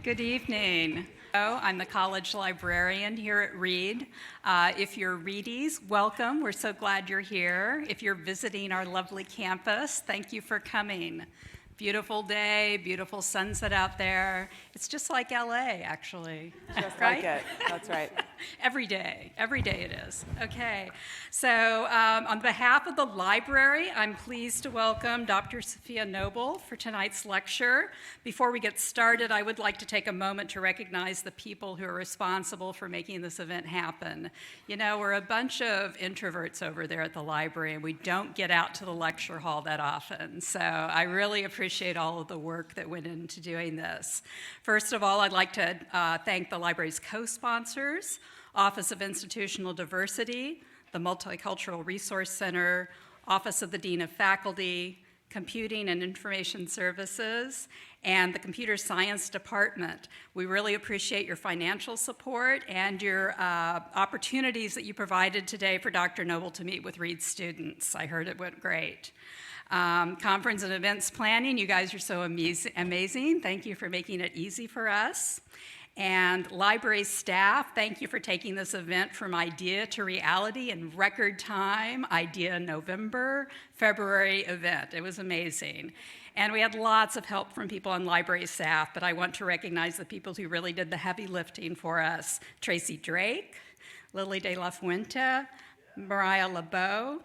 Good evening. I'm the college librarian here at Reed. If you're Reedies, welcome. We're so glad you're here. If you're visiting our lovely campus, thank you for coming. Beautiful day, beautiful sunset out there. It's just like LA, actually. Just right? like it, that's right. Every day it is. Okay, so on behalf of the library, I'm pleased to welcome Dr. Safiya Noble for tonight's lecture. Before we get started, I would like to take a moment to recognize the people who are responsible for making this event happen. You know, we're a bunch of introverts over there at the library, and we don't get out to the lecture hall that often, so I really appreciate all of the work that went into doing this. First of all, I'd like to thank the library's co-sponsors, Office of Institutional Diversity, the Multicultural Resource Center, Office of the Dean of Faculty, Computing and Information Services, and the Computer Science Department. We really appreciate your financial support and your opportunities that you provided today for Dr. Noble to meet with Reed students. I heard it went great. Conference and events planning, you guys are so amazing. Thank you for making it easy for us. And library staff, thank you for taking this event from idea to reality in record time. Idea November, February event. It was amazing. And we had lots of help from people on library staff, but I want to recognize the people who really did the heavy lifting for us. Tracy Drake, Lily De La Fuente, Mariah LeBeau,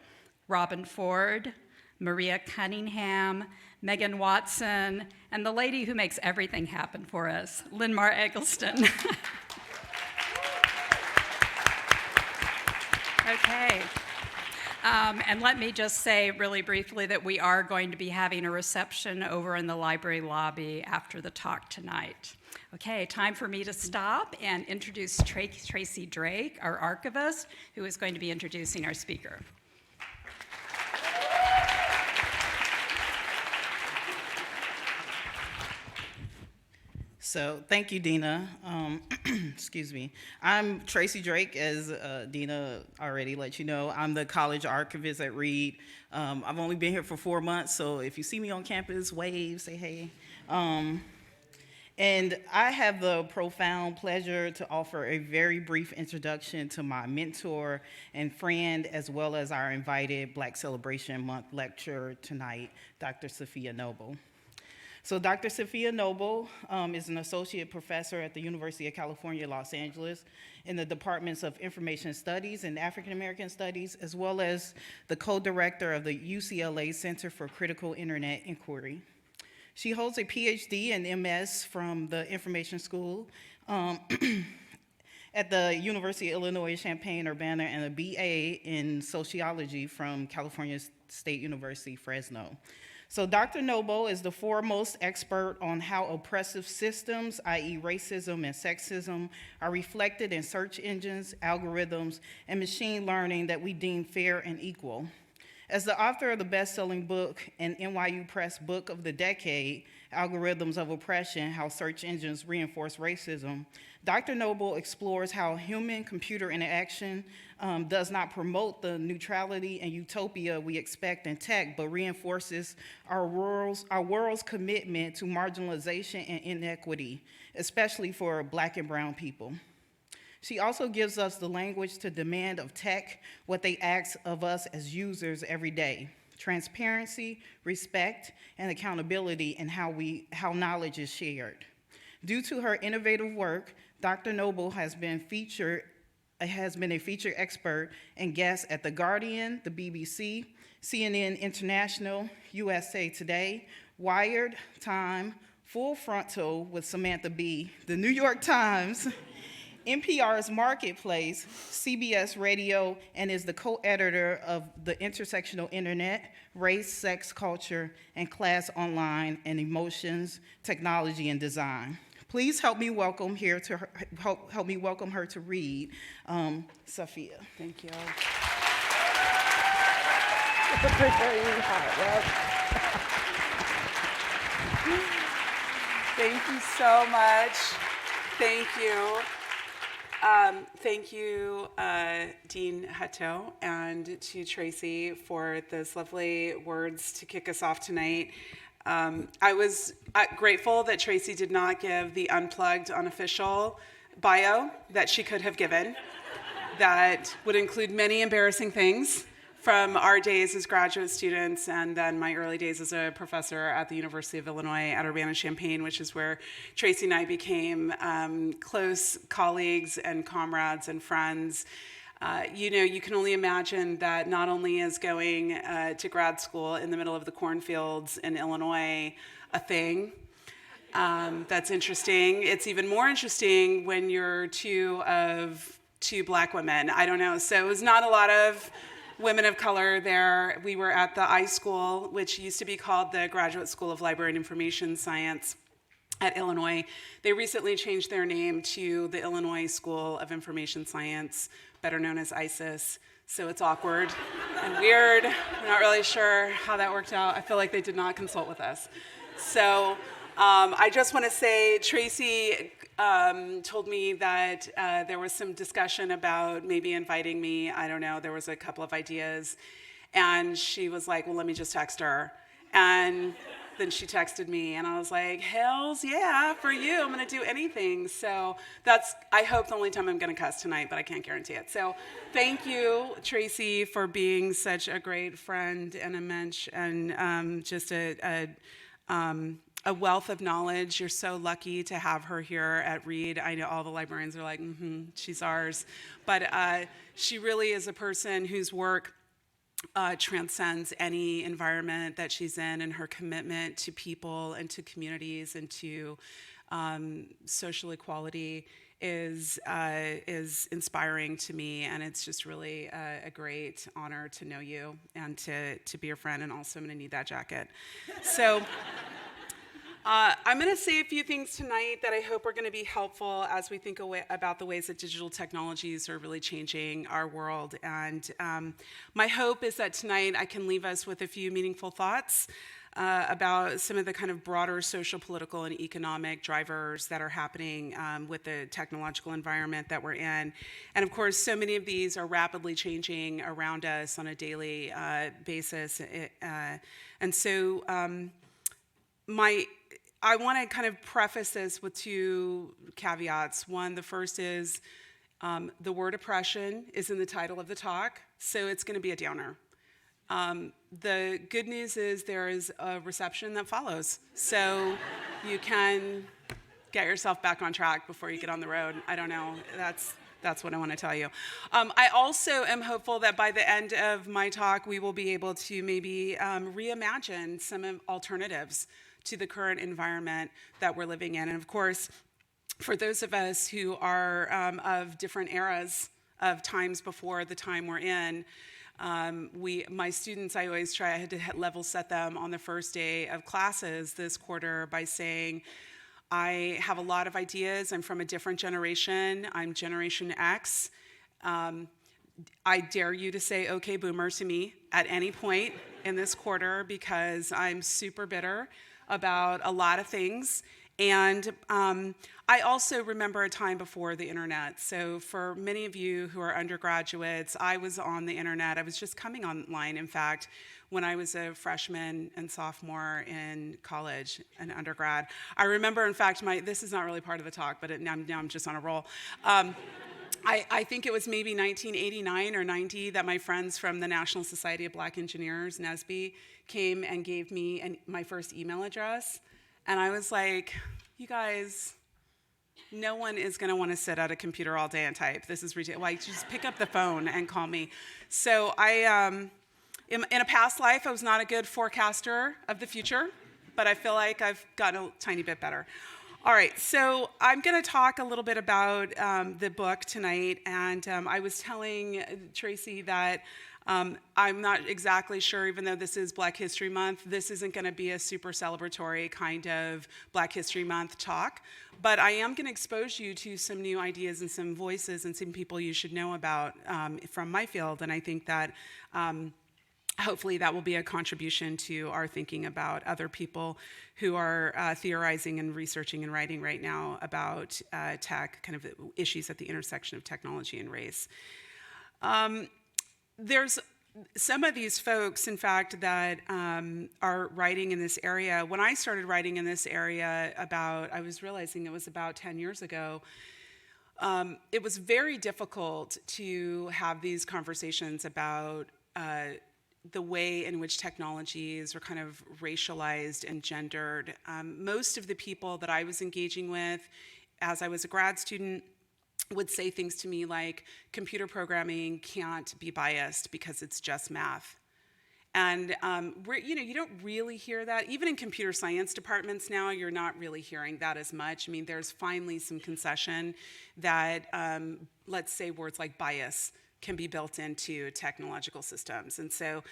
Robin Ford, Maria Cunningham, Megan Watson, and the lady who makes everything happen for us, Lynn-Mar Eggleston. Okay. And let me just say really briefly that we are going to be having a reception over in the library lobby after the talk tonight. Okay, time for me to stop and introduce Tracy Drake, our archivist, who is going to be introducing our speaker. So thank you, Dina. Excuse me. I'm Tracy Drake, as Dina already let you know. I'm the college archivist at Reed. I've only been here for 4 months, so if you see me on campus, wave, say hey. And I have the profound pleasure to offer a very brief introduction to my mentor and friend, as well as our invited Black Celebration Month lecturer tonight, Dr. Safiya Noble. So Dr. Safiya Noble is an associate professor at the University of California, Los Angeles in the departments of Information Studies and African American Studies, as well as the co-director of the UCLA Center for Critical Internet Inquiry. She holds a Ph.D. and MS from the Information School at the University of Illinois Champaign-Urbana, and a BA in Sociology from California State University, Fresno. So Dr. Noble is the foremost expert on how oppressive systems, i.e. racism and sexism, are reflected in search engines, algorithms, and machine learning that we deem fair and equal. As the author of the best-selling book and NYU Press Book of the Decade, Algorithms of Oppression, How Search Engines Reinforce Racism, Dr. Noble explores how human-computer interaction does not promote the neutrality and utopia we expect in tech, but reinforces our world's commitment to marginalization and inequity, especially for Black and brown people. She also gives us the language to demand of tech what they ask of us as users every day: transparency, respect, and accountability in how knowledge is shared. Due to her innovative work, Dr. Noble has been a featured expert and guest at The Guardian, the BBC, CNN International, USA Today, Wired, Time, Full Frontal with Samantha Bee, The New York Times, NPR's Marketplace, CBS Radio, and is the co-editor of The Intersectional Internet, Race, Sex, Culture, and Class Online and Emotions, Technology, and Design. Please help me welcome her to Reed, Safiya. Thank you. Thank you so much. Thank you. Thank you, Dean Hutto, and to Tracy for those lovely words to kick us off tonight. I was grateful that Tracy did not give the unplugged, unofficial bio that she could have given that would include many embarrassing things from our days as graduate students and then my early days as a professor at the University of Illinois at Urbana-Champaign, which is where Tracy and I became close colleagues and comrades and friends. You can only imagine that not only is going to grad school in the middle of the cornfields in Illinois a thing that's interesting, it's even more interesting when you're two Black women. I don't know. So it was not a lot of women of color there. We were at the I-School, which used to be called the Graduate School of Library and Information Science at Illinois. They recently changed their name to the Illinois School of Information Science, better known as ISIS. So it's awkward and weird. I'm not really sure how that worked out. I feel like they did not consult with us. So I just want to say, Tracy told me that there was some discussion about maybe inviting me. I don't know. There was a couple of ideas. And she was like, well, let me just text her. And then she texted me, and I was like, hells yeah, for you. I'm going to do anything. So that's, I hope, the only time I'm going to cuss tonight, but I can't guarantee it. So thank you, Tracy, for being such a great friend and a mensch and just a wealth of knowledge. You're so lucky to have her here at Reed. I know all the librarians are like, she's ours. But she really is a person whose work transcends any environment that she's in, and her commitment to people and to communities and to social equality is inspiring to me, and it's just really a great honor to know you and to be your friend. And also, I'm going to need that jacket. So. I'm going to say a few things tonight that I hope are going to be helpful as we think about the ways that digital technologies are really changing our world. And my hope is that tonight I can leave us with a few meaningful thoughts about some of the kind of broader social, political, and economic drivers that are happening with the technological environment that we're in. And of course, so many of these are rapidly changing around us on a daily basis. And so I want to kind of preface this with two caveats. One, the first is the word oppression is in the title of the talk, so it's going to be a downer. The good news is there is a reception that follows, so you can get yourself back on track before you get on the road. I don't know. That's what I want to tell you. I also am hopeful that by the end of my talk, we will be able to maybe reimagine some alternatives to the current environment that we're living in. And of course, for those of us who are of different eras of times before the time we're in, my students, I always try, I had to level set them on the first day of classes this quarter by saying, I have a lot of ideas. I'm from a different generation. I'm Generation X. I dare you to say, okay, boomer to me at any point in this quarter, because I'm super bitter about a lot of things. And I also remember a time before the internet. So for many of you who are undergraduates, I was on the internet. I was just coming online, in fact, when I was a freshman and sophomore in college and undergrad. I remember, in fact, this is not really part of the talk, but now I'm just on a roll. I think it was maybe 1989 or 90 that my friends from the National Society of Black Engineers, NSBE, came and gave me my first email address. And I was like, you guys, no one is going to want to sit at a computer all day and type. This is ridiculous. Like, just pick up the phone and call me. So in a past life, I was not a good forecaster of the future, but I feel like I've gotten a tiny bit better. All right, so I'm going to talk a little bit about the book tonight, and I was telling Tracy that I'm not exactly sure, even though this is Black History Month, this isn't going to be a super celebratory kind of Black History Month talk, but I am going to expose you to some new ideas and some voices and some people you should know about from my field, and I think that hopefully that will be a contribution to our thinking about other people who are theorizing and researching and writing right now about tech, kind of issues at the intersection of technology and race. There's some of these folks, in fact, that are writing in this area, when I started writing in this area I was realizing it was about 10 years ago, it was very difficult to have these conversations about the way in which technologies were kind of racialized and gendered. Most of the people that I was engaging with as I was a grad student would say things to me like, computer programming can't be biased because it's just math. And you don't really hear that. Even in computer science departments now, you're not really hearing that as much. I mean, there's finally some concession that, let's say words like bias can be built into technological systems. And so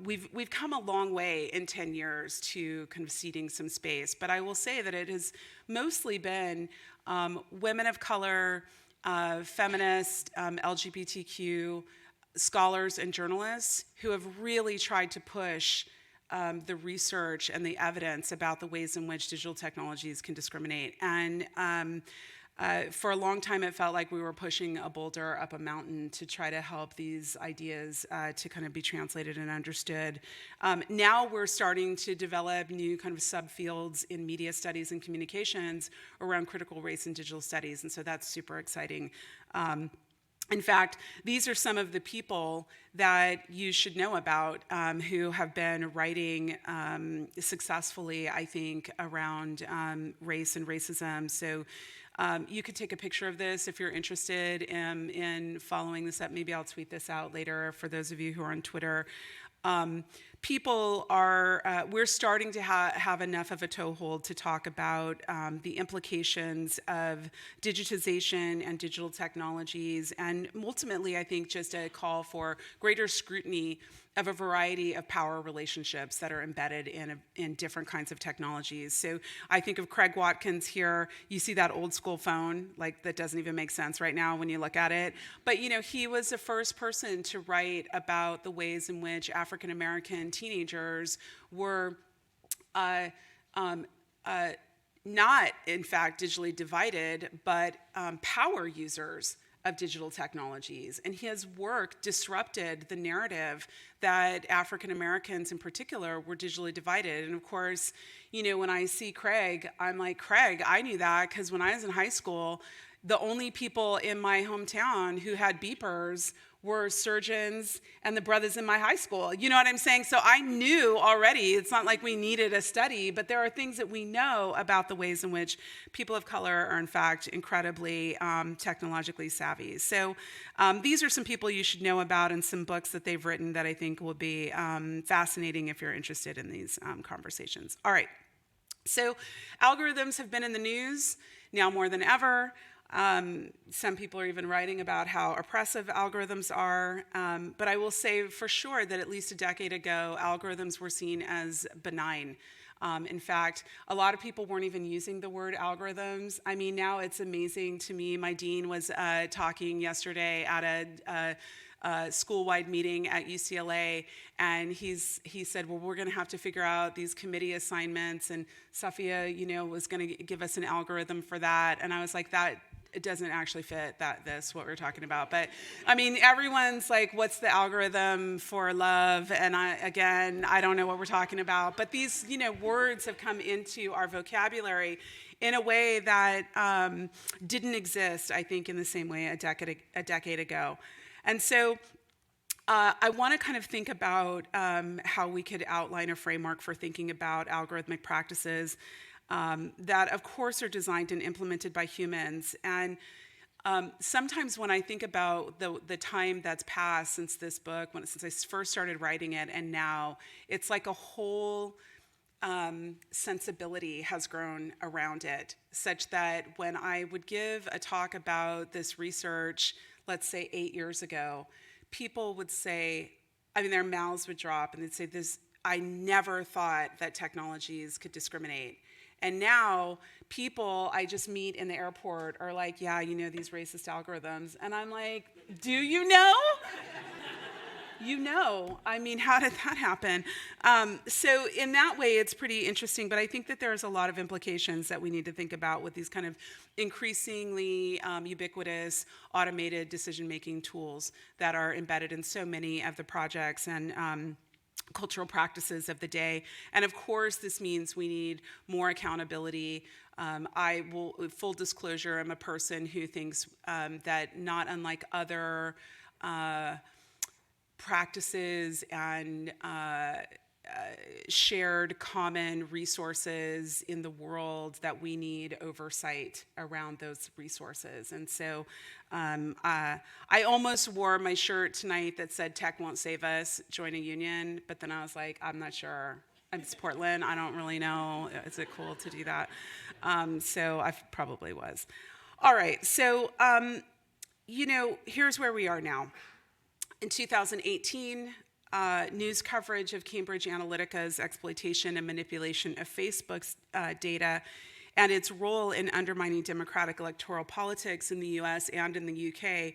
we've come a long way in 10 years to kind of ceding some space. But I will say that it has mostly been women of color, feminist, LGBTQ, scholars and journalists who have really tried to push the research and the evidence about the ways in which digital technologies can discriminate. And for a long time, it felt like we were pushing a boulder up a mountain to try to help these ideas to kind of be translated and understood. Now we're starting to develop new kind of subfields in media studies and communications around critical race and digital studies, and so that's super exciting. In fact, these are some of the people that you should know about who have been writing successfully, I think, around race and racism. So you could take a picture of this if you're interested in following this up. Maybe I'll tweet this out later for those of you who are on Twitter. We're starting to have enough of a toehold to talk about the implications of digitization and digital technologies, and ultimately, I think, just a call for greater scrutiny of a variety of power relationships that are embedded in different kinds of technologies. So I think of Craig Watkins here. You see that old school phone, like that doesn't even make sense right now when you look at it. But he was the first person to write about the ways in which African American teenagers were not, in fact, digitally divided, but power users of digital technologies. And his work disrupted the narrative that African Americans in particular were digitally divided. And of course, when I see Craig, I'm like, Craig, I knew that because when I was in high school, the only people in my hometown who had beepers were surgeons and the brothers in my high school. You know what I'm saying? So I knew already, it's not like we needed a study, but there are things that we know about the ways in which people of color are in fact incredibly technologically savvy. So these are some people you should know about and some books that they've written that I think will be fascinating if you're interested in these conversations. All right, so algorithms have been in the news now more than ever. Some people are even writing about how oppressive algorithms are, but I will say for sure that at least a decade ago, algorithms were seen as benign. In fact, a lot of people weren't even using the word algorithms. I mean, now it's amazing to me. My dean was talking yesterday at a school-wide meeting at UCLA, and he said, well, we're going to have to figure out these committee assignments, and Safiya, was going to give us an algorithm for that. And I was like, it doesn't actually fit what we're talking about. But I mean, everyone's like, what's the algorithm for love? And I don't know what we're talking about. But these, words have come into our vocabulary in a way that didn't exist, I think, in the same way a decade ago. And so I want to kind of think about how we could outline a framework for thinking about algorithmic practices that, of course, are designed and implemented by humans. And sometimes when I think about the time that's passed since this book, since I first started writing it, and now, it's like a whole sensibility has grown around it, such that when I would give a talk about this research, let's say 8 years ago, people would say, their mouths would drop, and they'd say, I never thought that technologies could discriminate. And now people I just meet in the airport are like, yeah, these racist algorithms. And I'm like, do you know? I mean, how did that happen? So in that way, it's pretty interesting, but I think that there's a lot of implications that we need to think about with these kind of increasingly ubiquitous automated decision-making tools that are embedded in so many of the projects and cultural practices of the day. And of course, this means we need more accountability. Full disclosure, I'm a person who thinks that not unlike other practices and shared common resources in the world, that we need oversight around those resources. And so I almost wore my shirt tonight that said "Tech won't save us, join a union," but then I was like, I'm not sure. It's Portland, I don't really know. Is it cool to do that? So I probably was. All right, so here's where we are now. In 2018, news coverage of Cambridge Analytica's exploitation and manipulation of Facebook's data and its role in undermining democratic electoral politics in the US and in the UK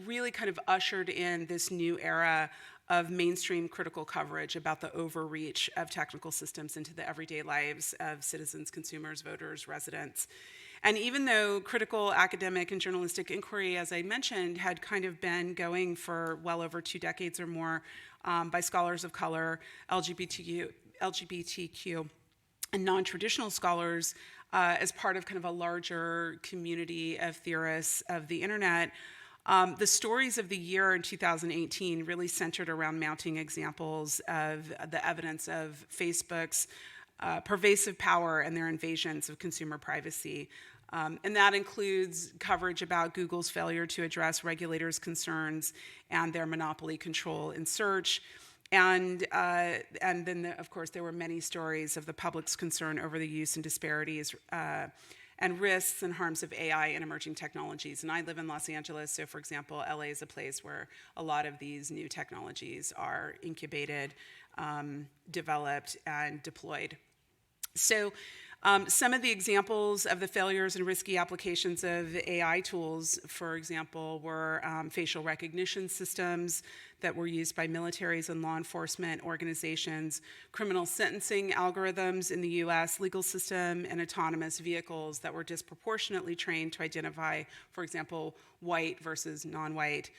really kind of ushered in this new era of mainstream critical coverage about the overreach of technical systems into the everyday lives of citizens, consumers, voters, residents. And even though critical academic and journalistic inquiry, as I mentioned, had kind of been going for well over 2 decades or more by scholars of color, LGBTQ and non-traditional scholars as part of kind of a larger community of theorists of the internet, the stories of the year in 2018 really centered around mounting examples of the evidence of Facebook's pervasive power and their invasions of consumer privacy. And that includes coverage about Google's failure to address regulators' concerns and their monopoly control in search. And then, of course, there were many stories of the public's concern over the use and disparities and risks and harms of AI and emerging technologies. And I live in Los Angeles, so for example, LA is a place where a lot of these new technologies are incubated, developed, and deployed. So some of the examples of the failures and risky applications of AI tools, for example, were facial recognition systems that were used by militaries and law enforcement organizations, criminal sentencing algorithms in the US legal system, and autonomous vehicles that were disproportionately trained to identify, for example, white versus non-white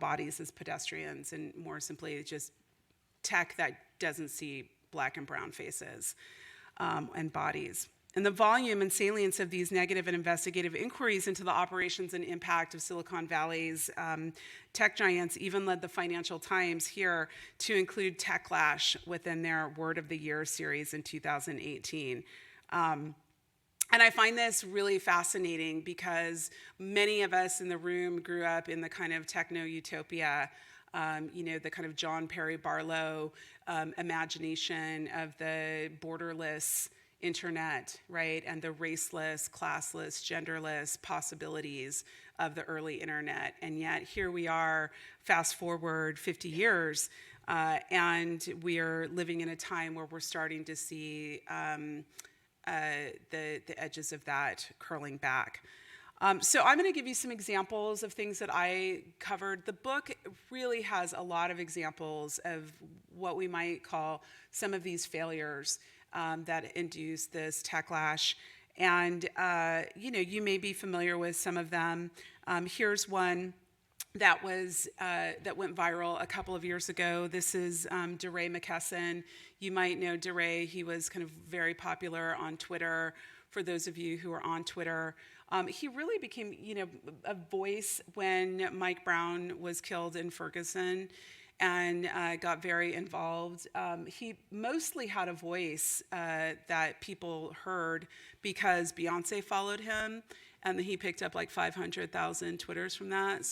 bodies as pedestrians, and more simply, just tech that doesn't see black and brown faces. And bodies. And the volume and salience of these negative and investigative inquiries into the operations and impact of Silicon Valley's tech giants even led the Financial Times here to include Techlash within their Word of the Year series in 2018. And I find this really fascinating because many of us in the room grew up in the kind of techno-utopia, the kind of John Perry Barlow imagination of the borderless internet, right? And the raceless, classless, genderless possibilities of the early internet. And yet here we are, fast forward 50 years, and we are living in a time where we're starting to see the edges of that curling back. So I'm going to give you some examples of things that I covered. The book really has a lot of examples of what we might call some of these failures that induce this techlash. And, you may be familiar with some of them. Here's one that went viral a couple of years ago. This is DeRay McKesson. You might know DeRay. He was kind of very popular on Twitter. For those of you who are on Twitter, he really became, a voice when Mike Brown was killed in Ferguson, and got very involved. He mostly had a voice that people heard because Beyonce followed him, and he picked up like 500,000 Twitters from that,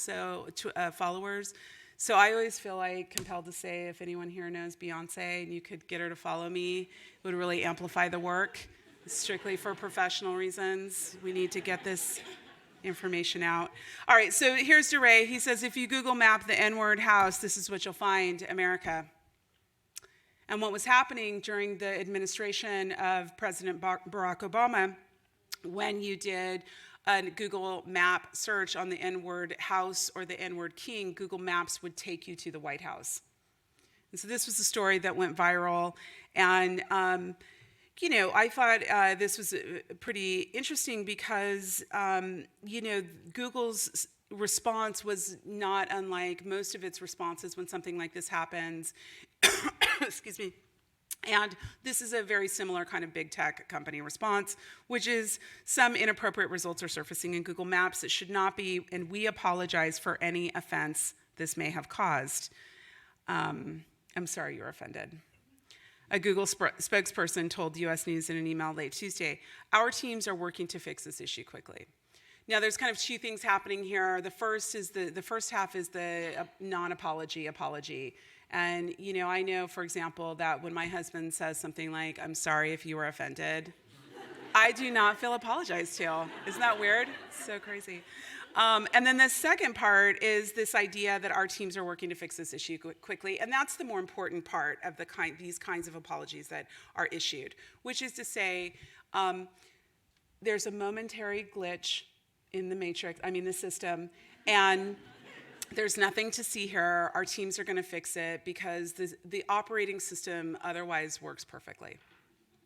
followers. So I always feel like compelled to say, if anyone here knows Beyonce and you could get her to follow me, it would really amplify the work. Strictly for professional reasons. We need to get this information out. All right, so here's DeRay. He says, if you Google map the N-word house, this is what you'll find, America. And what was happening during the administration of President Barack Obama, when you did a Google map search on the N-word house or the N-word king, Google Maps would take you to the White House. And so this was a story that went viral. And, I thought this was pretty interesting because, Google's response was not unlike most of its responses when something like this happens. Excuse me. And this is a very similar kind of big tech company response, which is some inappropriate results are surfacing in Google Maps that should not be, and we apologize for any offense this may have caused. I'm sorry you're offended. A Google spokesperson told US News in an email late Tuesday, our teams are working to fix this issue quickly. Now, there's kind of two things happening here. The first half is the non-apology apology. And, I know, for example, that when my husband says something like, I'm sorry if you were offended, I do not feel apologized to. Isn't that weird? So crazy. And then the second part is this idea that our teams are working to fix this issue quickly. And that's the more important part of these kinds of apologies that are issued, which is to say there's a momentary glitch in the system, and there's nothing to see here. Our teams are going to fix it because the operating system otherwise works perfectly.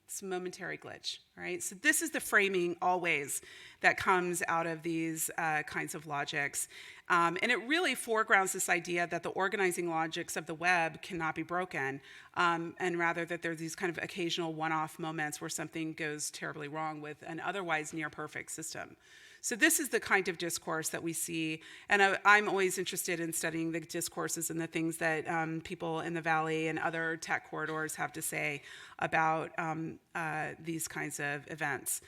It's a momentary glitch, right? So this is the framing always that comes out of these kinds of logics. And it really foregrounds this idea that the organizing logics of the web cannot be broken, and rather that there's these kind of occasional one-off moments where something goes terribly wrong with an otherwise near-perfect system. So this is the kind of discourse that we see, and I'm always interested in studying the discourses and the things that people in the Valley and other tech corridors have to say about these kinds of events.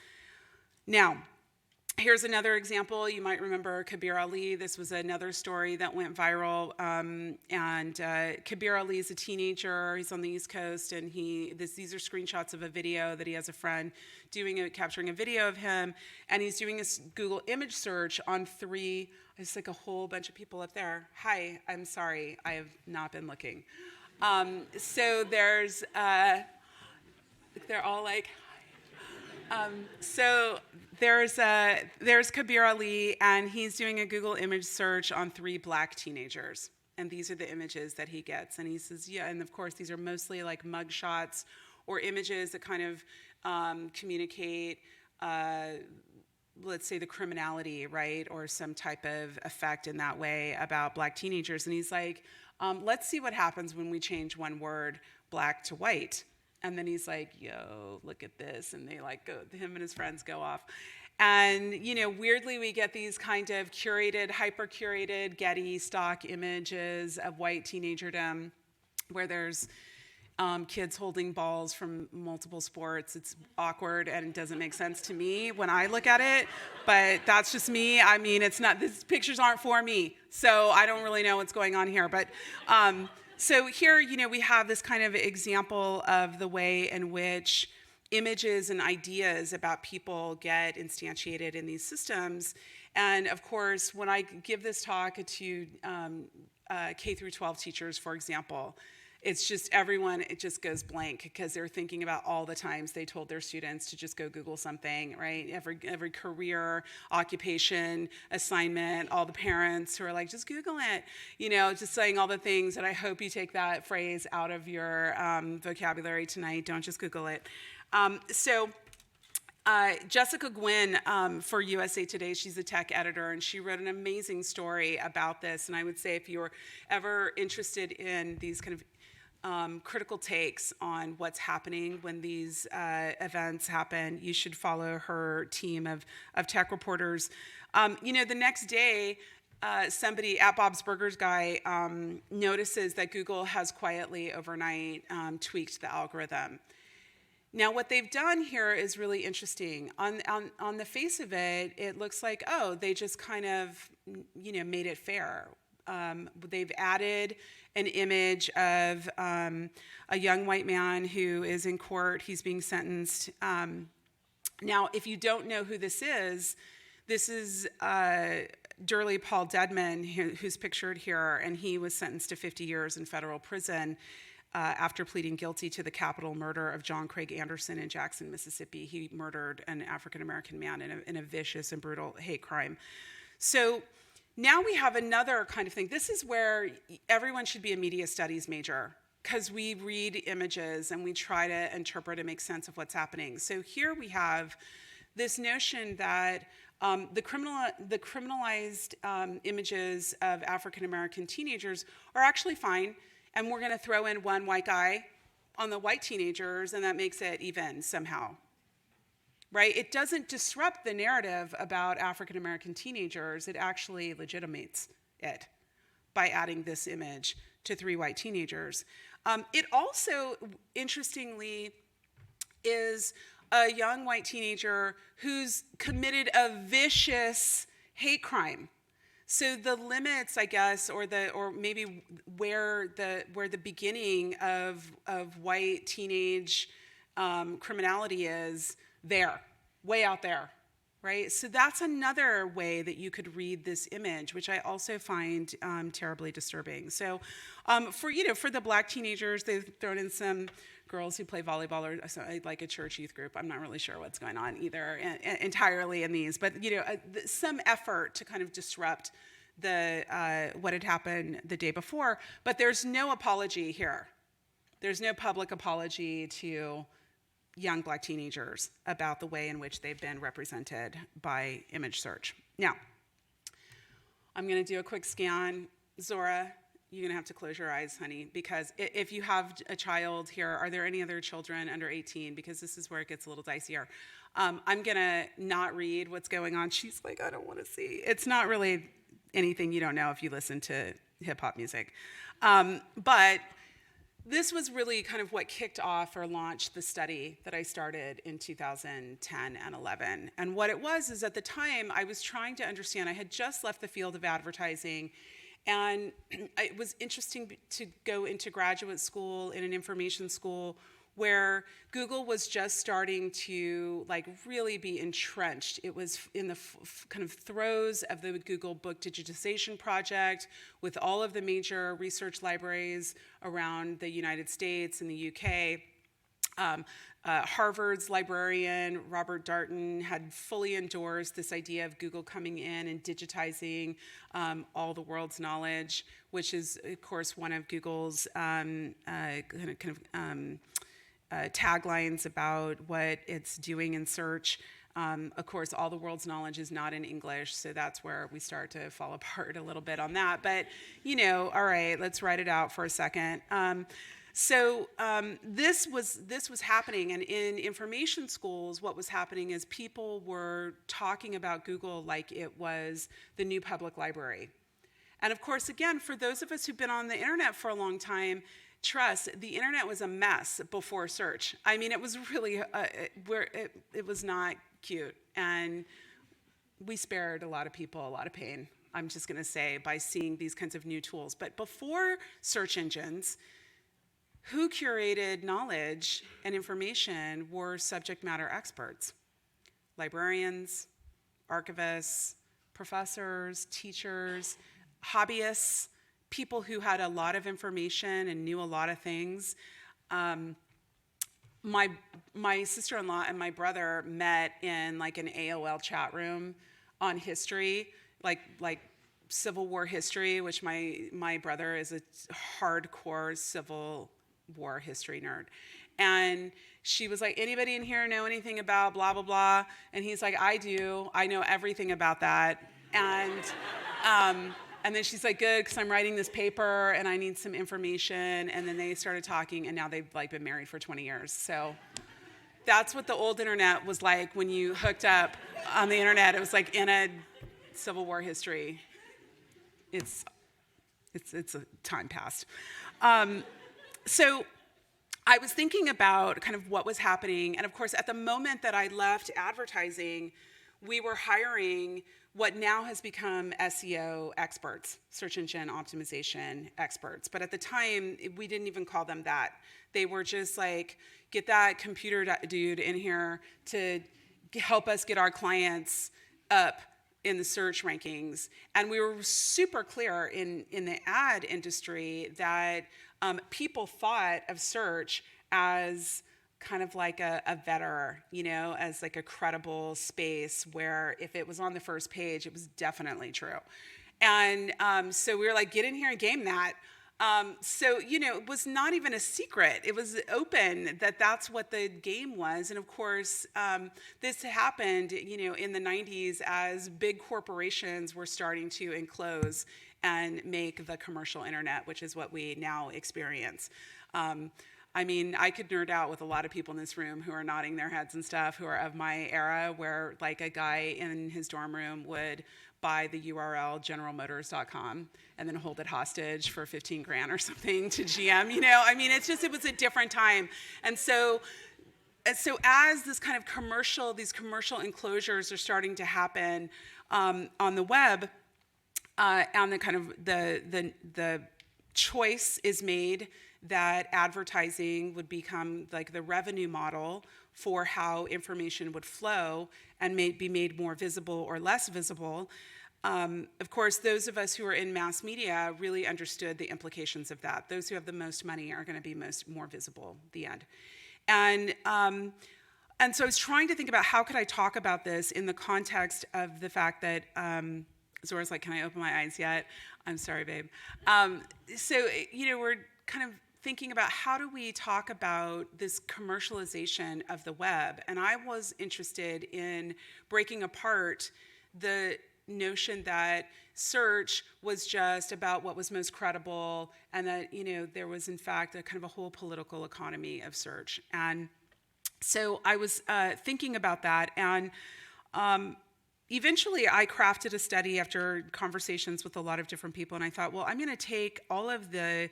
Now, here's another example. You might remember Kabir Ali. This was another story that went viral. Kabir Ali is a teenager. He's on the East Coast, and these are screenshots of a video that he has a friend capturing a video of him, and he's doing a Google image search on it's like a whole bunch of people up there. Hi, I'm sorry, I have not been looking. So they're all like, so there's Kabir Ali, and he's doing a Google image search on 3 black teenagers. And these are the images that he gets. And he says, yeah, and of course, these are mostly like mug shots or images that kind of communicate, let's say, the criminality, right? Or some type of effect in that way about black teenagers. And he's like, let's see what happens when we change one word, black to white. And then he's like, yo, look at this. And they him and his friends go off. And, weirdly, we get these kind of hyper-curated Getty stock images of white teenagerdom where there's kids holding balls from multiple sports. It's awkward and it doesn't make sense to me when I look at it, but that's just me. I mean, these pictures aren't for me, so I don't really know what's going on here. But so here, we have this kind of example of the way in which images and ideas about people get instantiated in these systems. And of course, when I give this talk to K through 12 teachers, for example, it's just it just goes blank because they're thinking about all the times they told their students to just go Google something, right? Every career, occupation, assignment, all the parents who are like, just Google it, just saying all the things. And I hope you take that phrase out of your vocabulary tonight. Don't just Google it. Jessica Gwynn for USA Today, she's a tech editor, and she wrote an amazing story about this. And I would say if you're ever interested in these kind of critical takes on what's happening when these events happen, you should follow her team of tech reporters. The next day, somebody at Bob's Burgers guy notices that Google has quietly overnight tweaked the algorithm. Now, what they've done here is really interesting. On the face of it, it looks like, they just kind of, made it fair. They've added an image of a young white man who is in court. He's being sentenced. Now, if you don't know who this is Durley Paul Dedman, who's pictured here, and he was sentenced to 50 years in federal prison. after pleading guilty to the capital murder of John Craig Anderson in Jackson, Mississippi. He murdered an African-American man in a vicious and brutal hate crime. So now we have another kind of thing. This is where everyone should be a media studies major, because we read images and we try to interpret and make sense of what's happening. So here we have this notion that the criminalized images of African-American teenagers are actually fine, and we're going to throw in one white guy on the white teenagers, and that makes it even somehow, right? It doesn't disrupt the narrative about African-American teenagers. It actually legitimates it by adding this image to 3 white teenagers. It also, interestingly, is a young white teenager who's committed a vicious hate crime. So the limits, I guess, or maybe where the beginning of white teenage criminality is there, way out there, right? So that's another way that you could read this image, which I also find terribly disturbing. So for the black teenagers, they've thrown in some girls who play volleyball or like a church youth group. I'm not really sure what's going on either entirely in these, but some effort to kind of disrupt what had happened the day before. But there's no apology here. There's no public apology to young black teenagers about the way in which they've been represented by image search. Now, I'm going to do a quick scan. Zora, you're going to have to close your eyes, honey, because if you have a child here, are there any other children under 18? Because this is where it gets a little dicier. I'm going to not read what's going on. She's like, I don't want to see. It's not really anything you don't know if you listen to hip-hop music. But this was really kind of what kicked off or launched the study that I started in 2010 and 11. And what it was is, at the time, I was trying to understand. I had just left the field of advertising, and it was interesting to go into graduate school in an information school where Google was just starting to really be entrenched. It was in the kind of throes of the Google book digitization project, with all of the major research libraries around the United States and the UK. Harvard's librarian, Robert Darnton, had fully endorsed this idea of Google coming in and digitizing all the world's knowledge, which is, of course, one of Google's taglines about what it's doing in search. Of course, all the world's knowledge is not in English, so that's where we start to fall apart a little bit on that. But, all right, let's write it out for a second. So this was happening, and in information schools, what was happening is people were talking about Google like it was the new public library. And of course, again, for those of us who've been on the internet for a long time, trust, the internet was a mess before search. I mean, it was really, it was not cute, and we spared a lot of people a lot of pain, I'm just gonna say, by seeing these kinds of new tools. But before search engines, who curated knowledge and information were subject matter experts. Librarians, archivists, professors, teachers, hobbyists, people who had a lot of information and knew a lot of things. My sister-in-law and my brother met in an AOL chat room on history, like Civil War history, which my brother is a hardcore Civil War history nerd. And she was like, anybody in here know anything about blah, blah, blah? And he's like, I do. I know everything about that. And then she's like, good, because I'm writing this paper and I need some information. And then they started talking, and now they've been married for 20 years. So that's what the old internet was like when you hooked up on the internet. It was like in a Civil War history. It's a time past. So I was thinking about kind of what was happening. And of course, at the moment that I left advertising, we were hiring what now has become SEO experts, search engine optimization experts. But at the time, we didn't even call them that. They were just like, get that computer dude in here to help us get our clients up in the search rankings. And we were super clear in the ad industry that people thought of search as kind of like a vetter, as like a credible space where if it was on the first page, it was definitely true. And so we were like, get in here and game that. So, it was not even a secret. It was open that that's what the game was. And of course, this happened, in the 90s as big corporations were starting to enclose and make the commercial internet, which is what we now experience. I could nerd out with a lot of people in this room who are nodding their heads and stuff, who are of my era, where like a guy in his dorm room would buy the URL generalmotors.com and then hold it hostage for 15 grand or something to GM, it was a different time. And so as this kind of these commercial enclosures are starting to happen on the web, and the kind of the choice is made that advertising would become like the revenue model for how information would flow and be made more visible or less visible. Of course, those of us who are in mass media really understood the implications of that. Those who have the most money are going to be more visible, the end. And so I was trying to think about how could I talk about this in the context of the fact that, Zora's like, can I open my eyes yet? I'm sorry, babe. We're kind of thinking about how do we talk about this commercialization of the web. And I was interested in breaking apart the notion that search was just about what was most credible and that, there was in fact a kind of a whole political economy of search. And so I was thinking about that, and eventually I crafted a study after conversations with a lot of different people, and I thought, well, I'm going to take all of the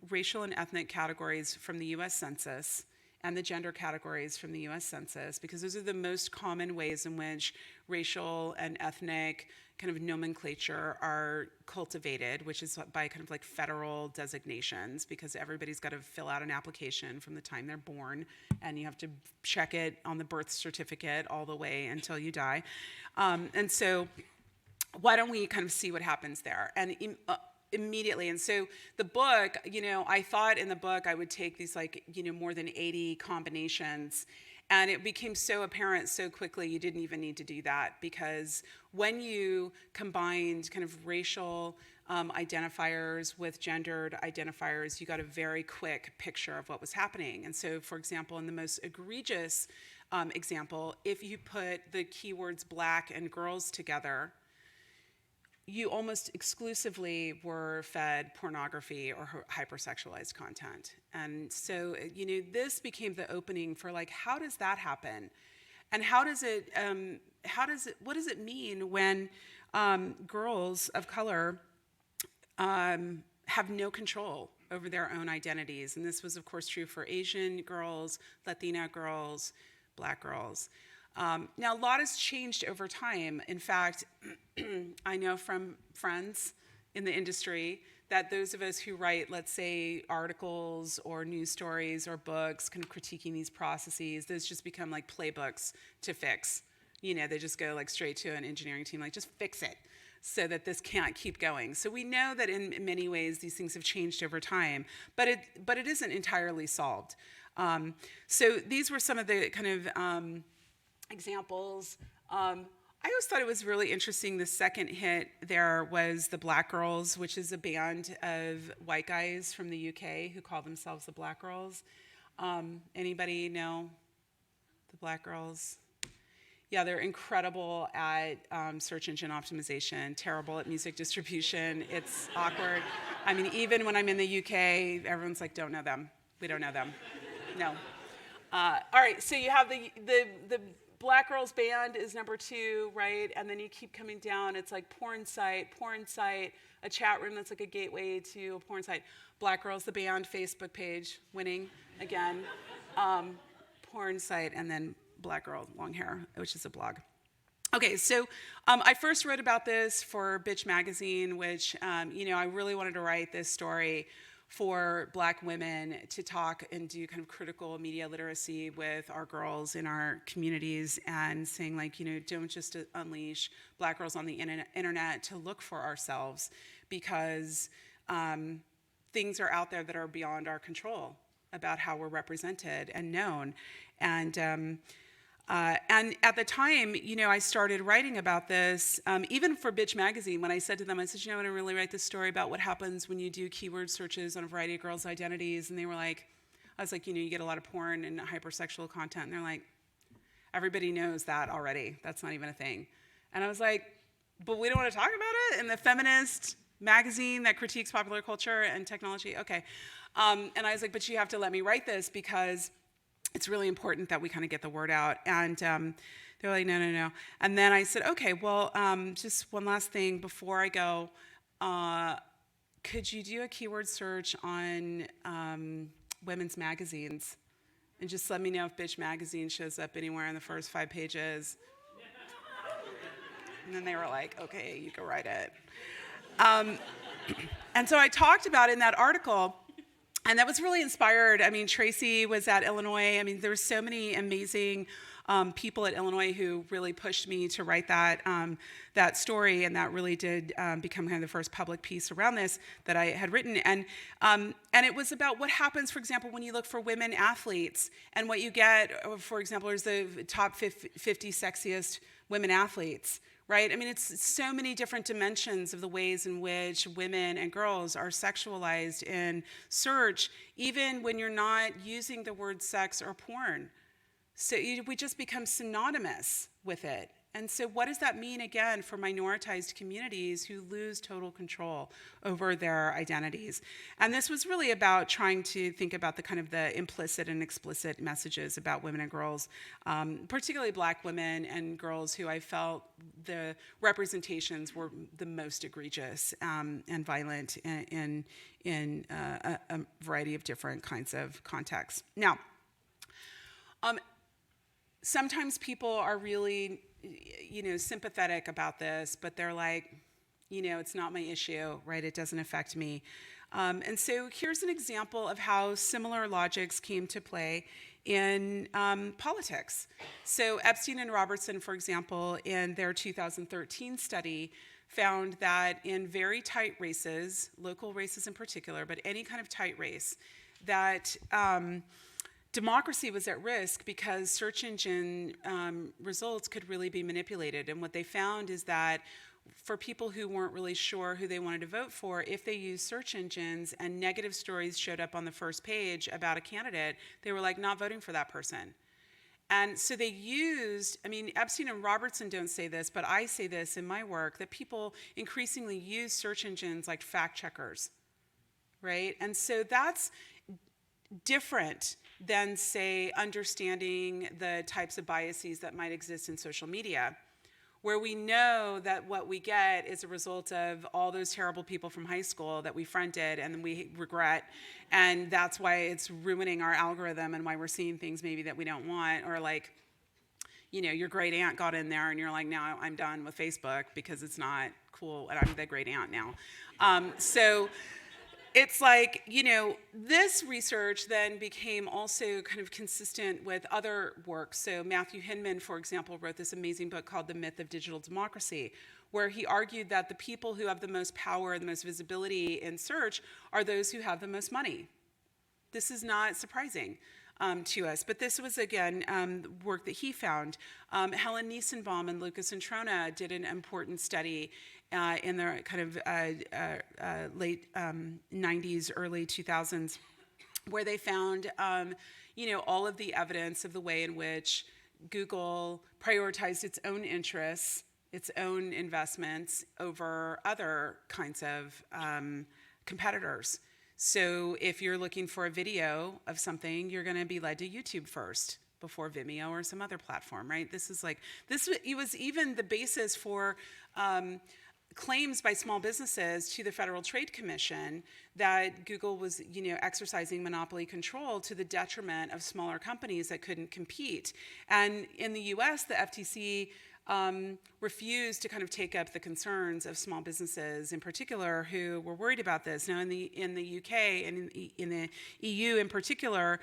racial and ethnic categories from the US Census and the gender categories from the US Census, because those are the most common ways in which racial and ethnic kind of nomenclature are cultivated, which is by kind of like federal designations, because everybody's got to fill out an application from the time they're born, and you have to check it on the birth certificate all the way until you die. And so why don't we kind of see what happens there? And immediately. And so the book, I thought in the book I would take these more than 80 combinations, and it became so apparent so quickly you didn't even need to do that, because when you combined kind of racial identifiers with gendered identifiers, you got a very quick picture of what was happening. And so, for example, in the most egregious example, if you put the keywords black and girls together, you almost exclusively were fed pornography or hypersexualized content. And so, this became the opening for how does that happen? And what does it mean when girls of color have no control over their own identities? And this was, of course, true for Asian girls, Latina girls, Black girls. Now, a lot has changed over time. In fact, I know from friends in the industry that those of us who write, let's say, articles or news stories or books kind of critiquing these processes, those just become like playbooks to fix. They just go straight to an engineering team, just fix it so that this can't keep going. So we know that in many ways these things have changed over time, but it isn't entirely solved. So these were some of the kind of examples. I always thought it was really interesting. The second hit there was the Black Girls, which is a band of white guys from the UK who call themselves the Black Girls. Anybody know the Black Girls? Yeah, they're incredible at search engine optimization, terrible at music distribution. It's awkward. Even when I'm in the UK, everyone's like, don't know them. We don't know them. No. All right, so you have the Black Girls Band is number 2, right? And then you keep coming down. It's like porn site, a chat room that's like a gateway to a porn site. Black Girls, the band, Facebook page, winning again. Porn site, and then Black Girl, long hair, which is a blog. Okay, so I first wrote about this for Bitch Magazine, which, I really wanted to write this story for Black women to talk and do kind of critical media literacy with our girls in our communities, and saying don't just unleash Black girls on the internet to look for ourselves, because things are out there that are beyond our control about how we're represented and known. And at the time, I started writing about this, even for Bitch Magazine, when I said to them, I said, I want to really write this story about what happens when you do keyword searches on a variety of girls' identities. And they were like, I was like, you get a lot of porn and hypersexual content. And they're like, everybody knows that already. That's not even a thing. And I was like, but we don't want to talk about it in the feminist magazine that critiques popular culture and technology? Okay. And I was like, but you have to let me write this because it's really important that we kind of get the word out. And they're like, no. And then I said, okay, well, just one last thing before I go. Could you do a keyword search on women's magazines? And just let me know if Bitch Magazine shows up anywhere in the first 5 pages. And then they were like, okay, you can write it. And so I talked about it in that article. And that was really inspired. I mean, Tracy was at Illinois. I mean, there were so many amazing people at Illinois who really pushed me to write that story, and that really did become kind of the first public piece around this that I had written. And it was about what happens, for example, when you look for women athletes, and what you get, for example, is the top 50 sexiest women athletes. Right? I mean, it's so many different dimensions of the ways in which women and girls are sexualized in search, even when you're not using the word sex or porn. So we just become synonymous with it. And so what does that mean, again, for minoritized communities who lose total control over their identities? And this was really about trying to think about the kind of the implicit and explicit messages about women and girls, particularly Black women and girls who I felt the representations were the most egregious and violent in a variety of different kinds of contexts. Now, sometimes people are really sympathetic about this, but they're like, it's not my issue, right? It doesn't affect me. And so here's an example of how similar logics came to play in politics. So Epstein and Robertson, for example, in their 2013 study, found that in very tight races, local races in particular, but any kind of tight race, that democracy was at risk because search engine results could really be manipulated. And what they found is that for people who weren't really sure who they wanted to vote for, if they used search engines and negative stories showed up on the first page about a candidate, they were like, not voting for that person. And so they used, Epstein and Robertson don't say this, but I say this in my work, that people increasingly use search engines like fact checkers, right? And so that's different than, say, understanding the types of biases that might exist in social media, where we know that what we get is a result of all those terrible people from high school that we fronted and we regret, and that's why it's ruining our algorithm and why we're seeing things maybe that we don't want, or like, your great aunt got in there and you're like, now I'm done with Facebook because it's not cool and I'm the great aunt now. So it's like, this research then became also kind of consistent with other work. So Matthew Hinman, for example, wrote this amazing book called The Myth of Digital Democracy, where he argued that the people who have the most power and the most visibility in search are those who have the most money. This is not surprising to us, but this was, again, work that he found. Helen Niesenbaum and Lucas Introna did an important study in the kind of late 90s, early 2000s, where they found, all of the evidence of the way in which Google prioritized its own interests, its own investments over other kinds of competitors. So if you're looking for a video of something, you're going to be led to YouTube first before Vimeo or some other platform, right? It was even the basis for claims by small businesses to the Federal Trade Commission that Google was, exercising monopoly control to the detriment of smaller companies that couldn't compete. And in the US, the FTC refused to kind of take up the concerns of small businesses in particular who were worried about this. Now, in the UK and in the EU in particular,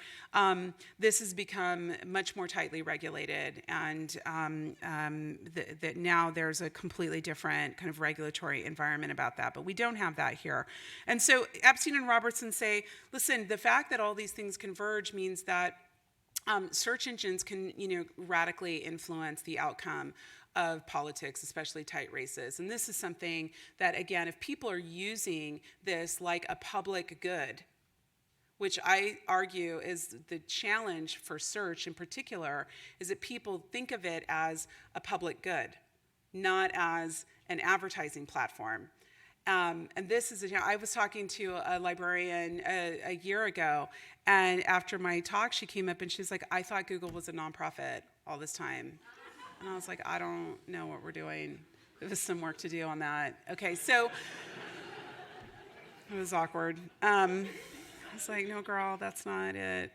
this has become much more tightly regulated, and that now there's a completely different kind of regulatory environment about that. But we don't have that here. And so Epstein and Robertson say, listen, the fact that all these things converge means that search engines can, radically influence the outcome of politics, especially tight races. And this is something that, again, if people are using this like a public good, which I argue is the challenge for search in particular, is that people think of it as a public good, not as an advertising platform. And this is, I was talking to a librarian a year ago, and after my talk, she came up and she was like, I thought Google was a nonprofit all this time. And I was like, I don't know what we're doing. There's some work to do on that. Okay, so it was awkward. I was like, no, girl, that's not it.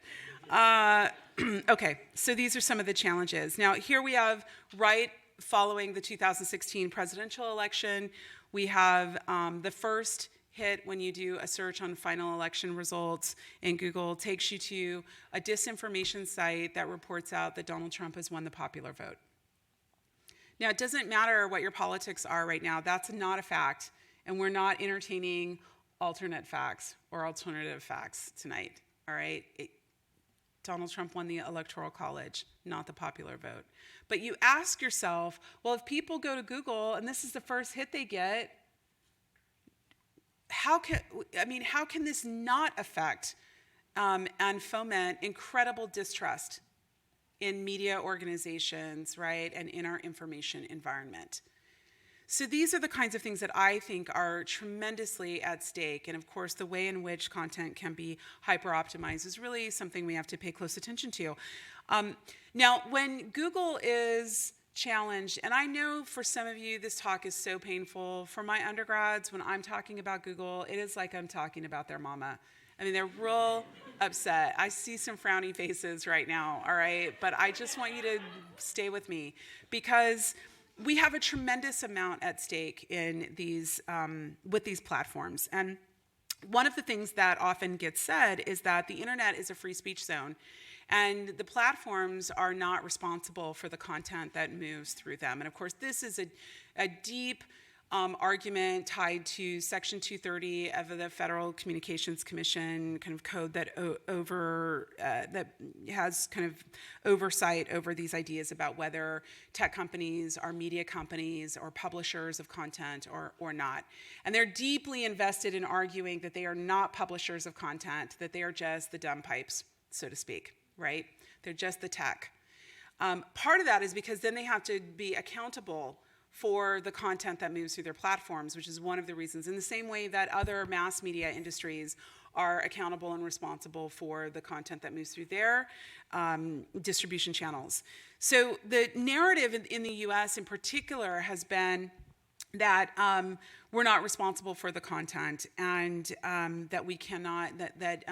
Okay, so these are some of the challenges. Now, here we have, right following the 2016 presidential election, we have the first hit when you do a search on final election results in Google takes you to a disinformation site that reports out that Donald Trump has won the popular vote. Now, it doesn't matter what your politics are right now. That's not a fact, and we're not entertaining alternate facts or alternative facts tonight, all right? Donald Trump won the Electoral College, not the popular vote. But you ask yourself, well, if people go to Google and this is the first hit they get, how can this not affect and foment incredible distrust in media organizations, right, and in our information environment? So these are the kinds of things that I think are tremendously at stake. And of course, the way in which content can be hyper-optimized is really something we have to pay close attention to. Now, when Google is challenged, and I know for some of you this talk is so painful. For my undergrads, when I'm talking about Google, it is like I'm talking about their mama. I mean, they're real upset. I see some frowny faces right now, all right? But I just want you to stay with me, because we have a tremendous amount at stake in these with these platforms. And one of the things that often gets said is that the internet is a free speech zone, and the platforms are not responsible for the content that moves through them. And of course, this is a deep argument tied to Section 230 of the Federal Communications Commission kind of code that that has kind of oversight over these ideas about whether tech companies are media companies or publishers of content or not. And they're deeply invested in arguing that they are not publishers of content, that they are just the dumb pipes, so to speak, right? They're just the tech. Part of that is because then they have to be accountable for the content that moves through their platforms, which is one of the reasons, in the same way that other mass media industries are accountable and responsible for the content that moves through their distribution channels. So the narrative in the US in particular has been that we're not responsible for the content, and that we cannot, that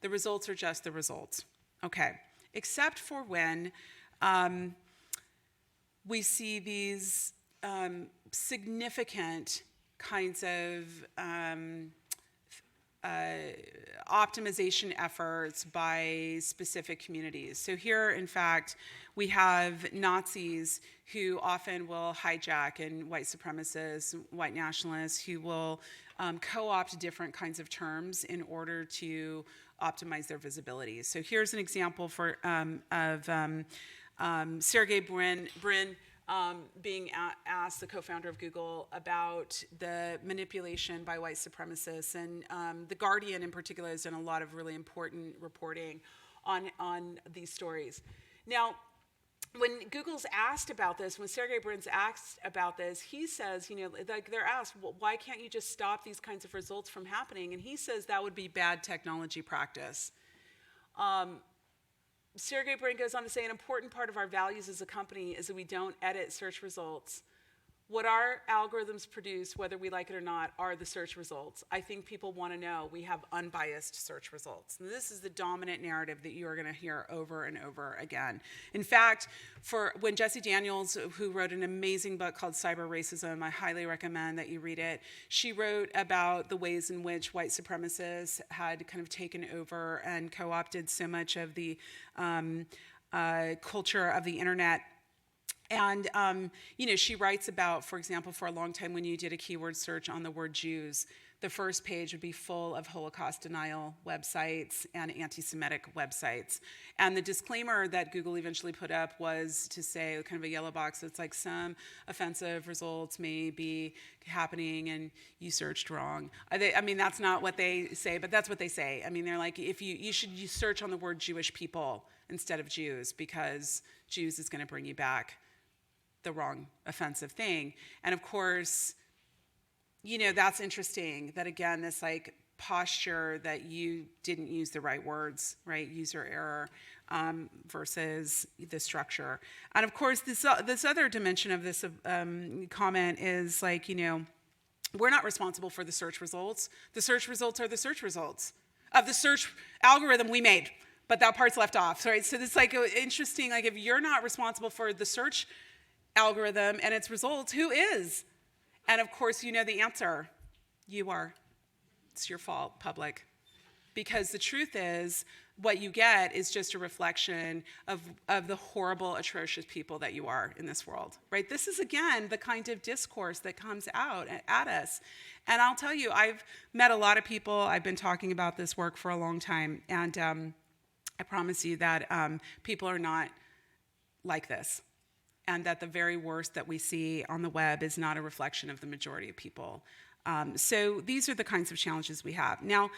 the results are just the results. Okay, except for when we see these significant kinds of optimization efforts by specific communities. So here, in fact, we have Nazis who often will hijack, and white supremacists, white nationalists who will co-opt different kinds of terms in order to optimize their visibility. So here's an example of Sergey Brin being asked, the co-founder of Google, about the manipulation by white supremacists. And The Guardian in particular has done a lot of really important reporting on these stories. Now, when Google's asked about this, when Sergey Brin's asked about this, he says, like they're asked, well, why can't you just stop these kinds of results from happening? And he says that would be bad technology practice. Sergey Brin goes on to say, an important part of our values as a company is that we don't edit search results what our algorithms produce, whether we like it or not, are the search results. I think people want to know we have unbiased search results. And this is the dominant narrative that you are going to hear over and over again. In fact, when Jessie Daniels, who wrote an amazing book called Cyber Racism, I highly recommend that you read it. She wrote about the ways in which white supremacists had kind of taken over and co-opted so much of the culture of the internet. And, she writes about, for example, for a long time when you did a keyword search on the word Jews, the first page would be full of Holocaust denial websites and anti-Semitic websites. And the disclaimer that Google eventually put up was to say, kind of a yellow box, it's like some offensive results may be happening and you searched wrong. That's not what they say, but that's what they say. They're like, if you should search on the word Jewish people instead of Jews, because Jews is going to bring you back the wrong offensive thing. And of course, that's interesting that, again, this like posture that you didn't use the right words, right? User error versus the structure. And of course, this other dimension of this comment is like, we're not responsible for the search results. The search results are the search results of the search algorithm we made, but that part's left off, right? So it's like interesting, like if you're not responsible for the search algorithm and its results, who is? And of course, you know the answer. You are. It's your fault, public. Because the truth is, what you get is just a reflection of the horrible, atrocious people that you are in this world, right? This is, again, the kind of discourse that comes out at us. And I'll tell you, I've met a lot of people. I've been talking about this work for a long time. And I promise you that people are not like this. And that the very worst that we see on the web is not a reflection of the majority of people. So these are the kinds of challenges we have. Now,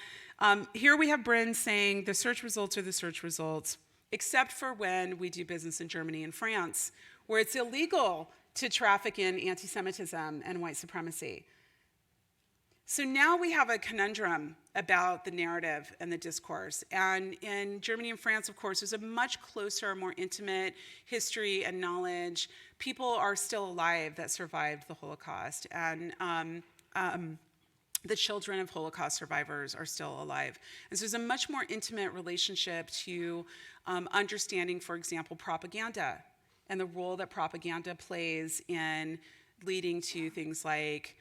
here we have Bryn saying the search results are the search results, except for when we do business in Germany and France, where it's illegal to traffic in anti-Semitism and white supremacy. So now we have a conundrum about the narrative and the discourse. And in Germany and France, of course, there's a much closer, more intimate history and knowledge. People are still alive that survived the Holocaust. And the children of Holocaust survivors are still alive. And so there's a much more intimate relationship to understanding, for example, propaganda and the role that propaganda plays in leading to things like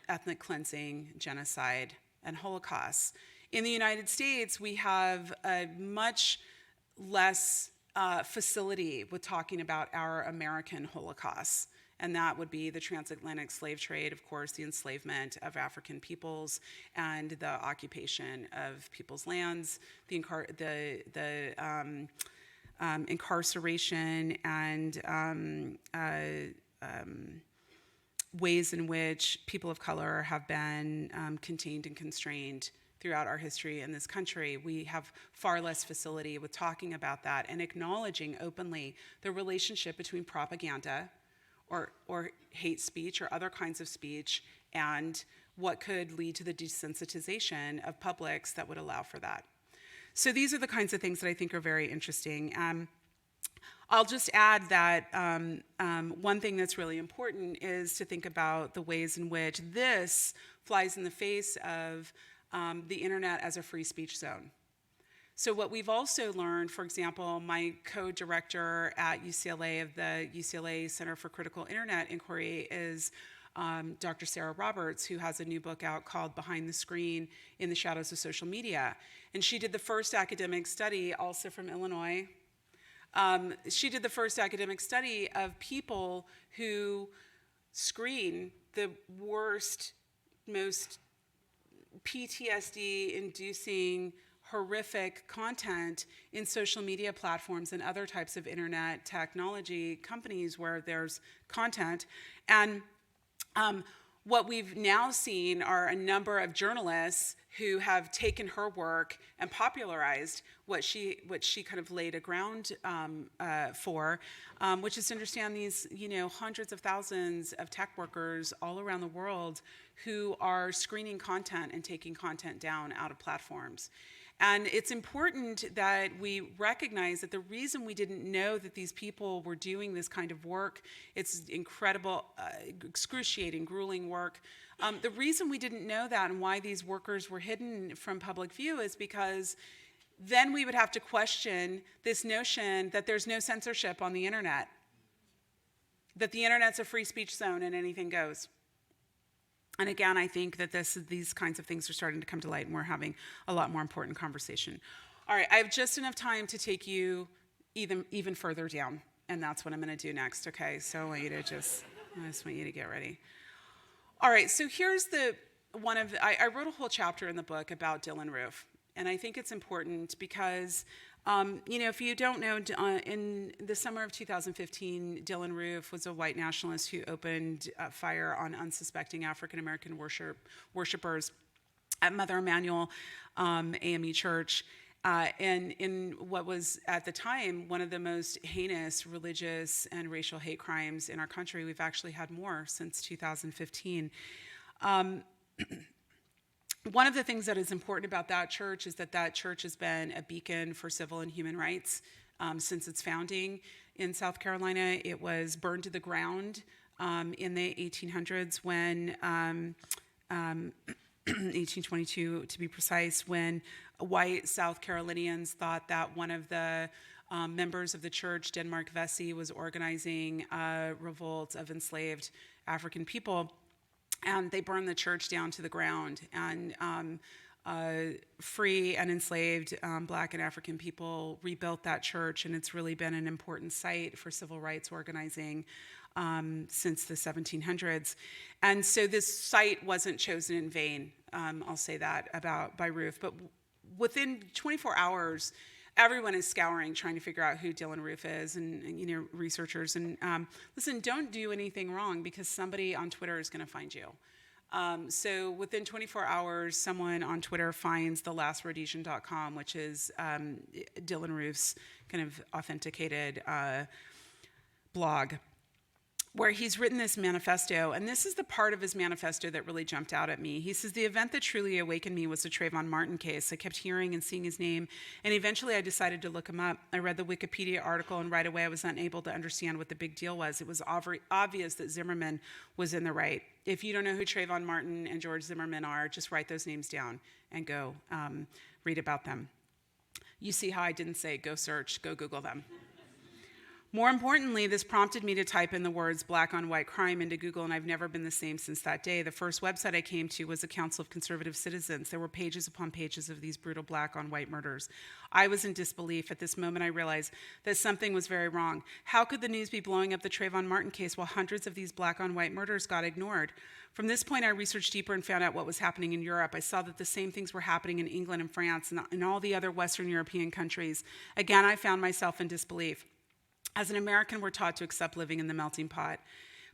ethnic cleansing, genocide, and Holocaust. In the United States, we have a much less facility with talking about our American Holocaust. And that would be the transatlantic slave trade, of course, the enslavement of African peoples, and the occupation of people's lands, the incarceration and ways in which people of color have been contained and constrained throughout our history in this country. We have far less facility with talking about that and acknowledging openly the relationship between propaganda or hate speech or other kinds of speech and what could lead to the desensitization of publics that would allow for that. So these are the kinds of things that I think are very interesting. I'll just add that one thing that's really important is to think about the ways in which this flies in the face of the internet as a free speech zone. So what we've also learned, for example, my co-director at UCLA of the UCLA Center for Critical Internet Inquiry is Dr. Sarah Roberts, who has a new book out called Behind the Screen in the Shadows of Social Media. And she did the first academic study, also from Illinois. She did the first academic study of people who screen the worst, most PTSD-inducing, horrific content in social media platforms and other types of internet technology companies where there's content. And what we've now seen are a number of journalists who have taken her work and popularized what she kind of laid a ground for, which is to understand these hundreds of thousands of tech workers all around the world who are screening content and taking content down out of platforms. And it's important that we recognize that the reason we didn't know that these people were doing this kind of work, it's incredible, excruciating, grueling work. The reason we didn't know that and why these workers were hidden from public view is because then we would have to question this notion that there's no censorship on the internet, that the internet's a free speech zone and anything goes. And again, I think that these kinds of things are starting to come to light, and we're having a lot more important conversation. All right, I have just enough time to take you even further down, and that's what I'm going to do next. Okay, so I want you to just want you to get ready. All right, so here's I wrote a whole chapter in the book about Dylann Roof, and I think it's important because if you don't know, in the summer of 2015, Dylann Roof was a white nationalist who opened fire on unsuspecting African-American worshipers at Mother Emanuel AME Church. And in what was, at the time, one of the most heinous religious and racial hate crimes in our country. We've actually had more since 2015. One of the things that is important about that church is that church has been a beacon for civil and human rights since its founding in South Carolina. It was burned to the ground in the 1800s when, 1822 to be precise, when white South Carolinians thought that one of the members of the church, Denmark Vesey, was organizing a revolt of enslaved African people. And they burned the church down to the ground, and free and enslaved Black and African people rebuilt that church, and it's really been an important site for civil rights organizing since the 1700s. And so this site wasn't chosen in vain, I'll say that by Roof. But within 24 hours, everyone is scouring, trying to figure out who Dylann Roof is, and researchers. And listen, don't do anything wrong because somebody on Twitter is going to find you. So within 24 hours, someone on Twitter finds thelastRhodesian.com, which is Dylann Roof's kind of authenticated blog, where he's written this manifesto, and this is the part of his manifesto that really jumped out at me. He says, the event that truly awakened me was the Trayvon Martin case. I kept hearing and seeing his name, and eventually I decided to look him up. I read the Wikipedia article, and right away I was unable to understand what the big deal was. It was obvious that Zimmerman was in the right. If you don't know who Trayvon Martin and George Zimmerman are, just write those names down and go read about them. You see how I didn't say go search, go Google them. More importantly, this prompted me to type in the words black on white crime into Google, and I've never been the same since that day. The first website I came to was the Council of Conservative Citizens. There were pages upon pages of these brutal black on white murders. I was in disbelief. At this moment, I realized that something was very wrong. How could the news be blowing up the Trayvon Martin case while hundreds of these black on white murders got ignored? From this point, I researched deeper and found out what was happening in Europe. I saw that the same things were happening in England and France and all the other Western European countries. Again, I found myself in disbelief. As an American, we're taught to accept living in the melting pot.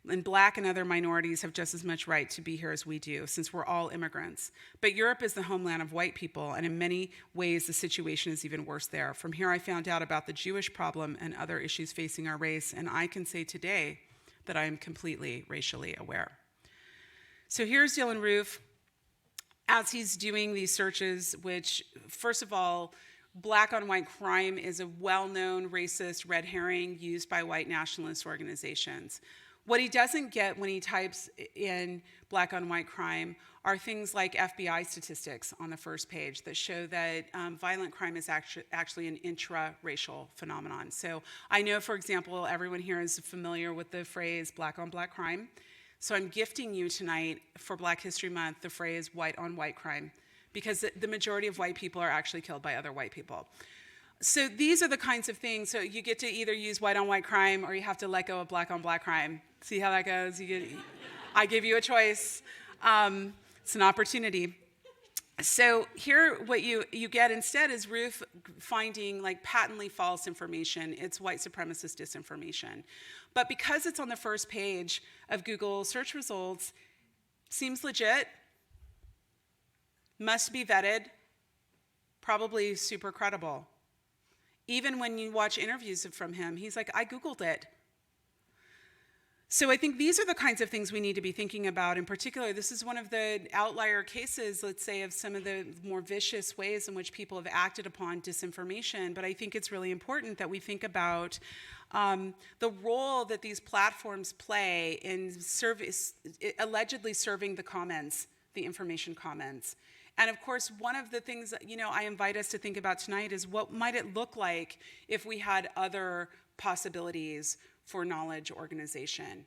And Black and other minorities have just as much right to be here as we do, since we're all immigrants. But Europe is the homeland of white people, and in many ways, the situation is even worse there. From here, I found out about the Jewish problem and other issues facing our race, and I can say today that I am completely racially aware. So here's Dylann Roof as he's doing these searches, which, first of all, black on white crime is a well-known racist red herring used by white nationalist organizations. What he doesn't get when he types in black on white crime are things like FBI statistics on the first page that show that violent crime is actually an intra-racial phenomenon. So I know, for example, everyone here is familiar with the phrase black on black crime. So I'm gifting you tonight for Black History Month the phrase white on white crime, because the majority of white people are actually killed by other white people. So these are the kinds of things. So you get to either use white on white crime or you have to let go of black on black crime. See how that goes? I give you a choice. It's an opportunity. So here what you get instead is Roof finding like patently false information. It's white supremacist disinformation. But because it's on the first page of Google search results, seems legit, must be vetted, probably super credible. Even when you watch interviews from him, he's like, I Googled it. So I think these are the kinds of things we need to be thinking about. In particular, this is one of the outlier cases, let's say, of some of the more vicious ways in which people have acted upon disinformation. But I think it's really important that we think about the role that these platforms play in allegedly serving the commons, the information commons. And of course, one of the things that, I invite us to think about tonight is what might it look like if we had other possibilities for knowledge organization.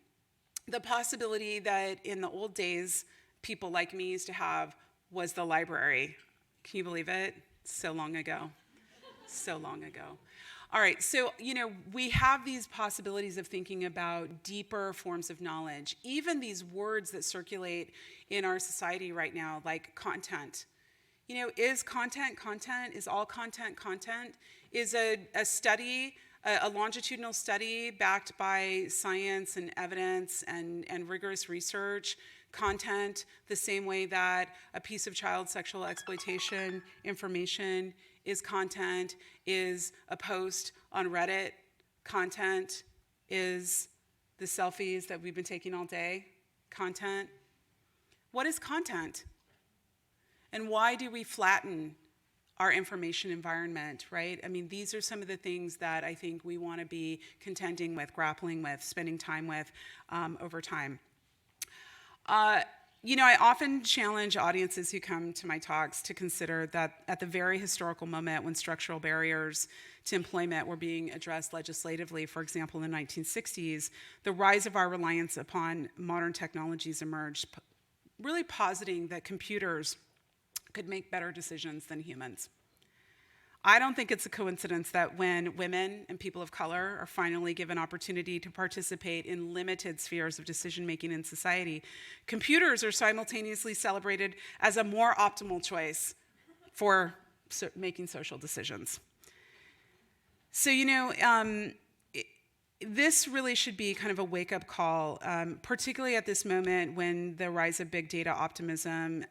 The possibility that in the old days, people like me used to have was the library. Can you believe it? So long ago. So long ago. All right, so, we have these possibilities of thinking about deeper forms of knowledge, even these words that circulate in our society right now, like content. Is content content? Is all content content? Is a study, a longitudinal study backed by science and evidence and rigorous research, content the same way that a piece of child sexual exploitation information is content, is a post on Reddit content, is the selfies that we've been taking all day content? What is content? And why do we flatten our information environment, right? I mean, these are some of the things that I think we want to be contending with, grappling with, spending time with over time. I often challenge audiences who come to my talks to consider that at the very historical moment when structural barriers to employment were being addressed legislatively, for example, in the 1960s, the rise of our reliance upon modern technologies emerged, really positing that computers could make better decisions than humans. I don't think it's a coincidence that when women and people of color are finally given opportunity to participate in limited spheres of decision-making in society, computers are simultaneously celebrated as a more optimal choice for making social decisions. So, this really should be kind of a wake-up call, particularly at this moment when the rise of big data optimism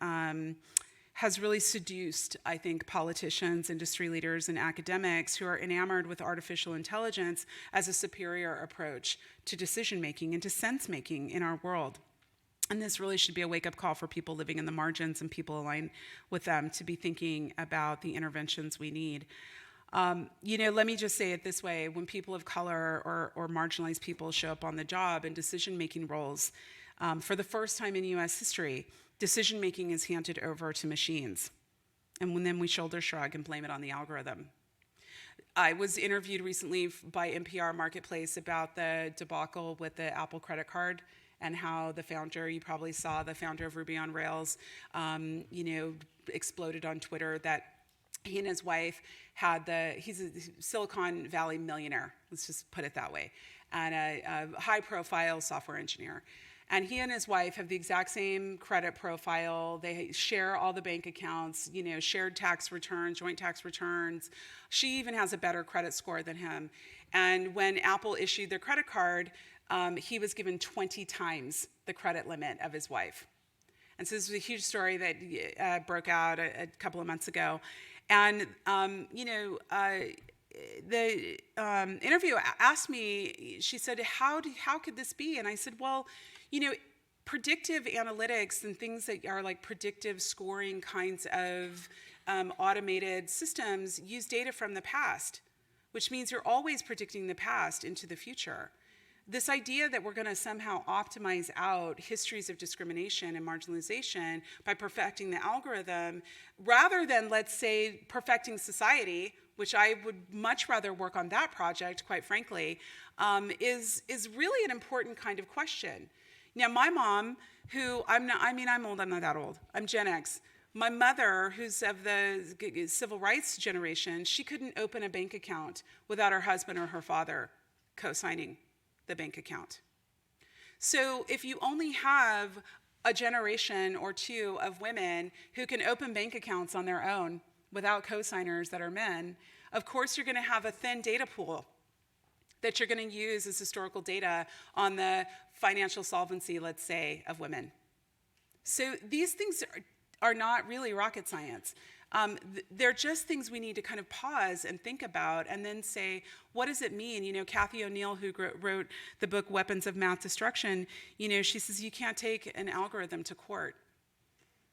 has really seduced, I think, politicians, industry leaders, and academics who are enamored with artificial intelligence as a superior approach to decision-making and to sense-making in our world. And this really should be a wake-up call for people living in the margins and people aligned with them to be thinking about the interventions we need. Let me just say it this way. When people of color or marginalized people show up on the job in decision-making roles, for the first time in U.S. history, decision-making is handed over to machines. And then we shoulder shrug and blame it on the algorithm. I was interviewed recently by NPR Marketplace about the debacle with the Apple credit card and how the founder, you probably saw the founder of Ruby on Rails, exploded on Twitter that he and his wife he's a Silicon Valley millionaire, let's just put it that way, and a high-profile software engineer. And he and his wife have the exact same credit profile. They share all the bank accounts, shared tax returns, joint tax returns. She even has a better credit score than him. And when Apple issued their credit card, he was given 20 times the credit limit of his wife. And so this was a huge story that broke out a couple of months ago. And, the interviewer asked me, she said, how could this be? And I said, well, predictive analytics and things that are like predictive scoring kinds of automated systems use data from the past, which means you're always predicting the past into the future. This idea that we're going to somehow optimize out histories of discrimination and marginalization by perfecting the algorithm, rather than, let's say, perfecting society, which I would much rather work on that project, quite frankly, is really an important kind of question. Now, my mom, who I'm old, I'm not that old. I'm Gen X. My mother, who's of the civil rights generation, she couldn't open a bank account without her husband or her father co-signing the bank account. So if you only have a generation or two of women who can open bank accounts on their own without co-signers that are men, of course you're going to have a thin data pool that you're going to use as historical data on the financial solvency, let's say, of women. So these things are not really rocket science. they're just things we need to kind of pause and think about and then say, what does it mean? You know, Kathy O'Neill, who wrote the book Weapons of Math Destruction, you know, she says you can't take an algorithm to court.